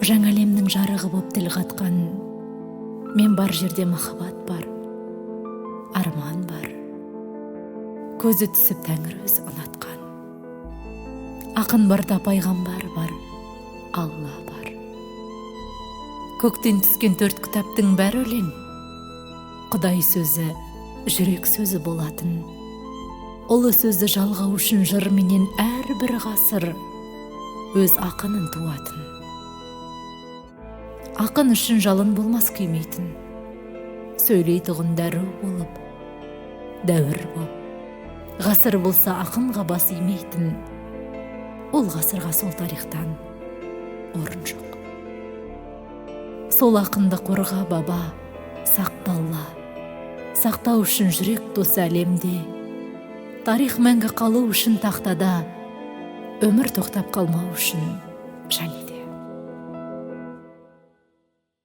жаңа әлемнің жарығы боп тіл қатқан, мен бар жерде махаббат бар, арман бар, көзі түсіп Тәңір өзі ұнатқан. Ақын барда пайғамбар бар, Алла бар. Көктен түскен 4 кітаптың бәрі өлең, Құдай сөзі, жүрек сөзі болатын. Ұлы сөзді жалғау үшін жыр менен әрбір ғасыр өз ақынын туатын. Ақын үшін жалын болмас күймейтін, сөйлейтұғын дәру болып, дәуір боп. Ғасыр болса ақынға бас имейтін, ол ғасырға сол тарихтан орын жоқ. Сол ақынды қорға баба, сақталла, сақтау үшін жүрек досы әлемде, тарих мәңгі қалу үшін тақтада, өмір тоқтап қалмау үшін және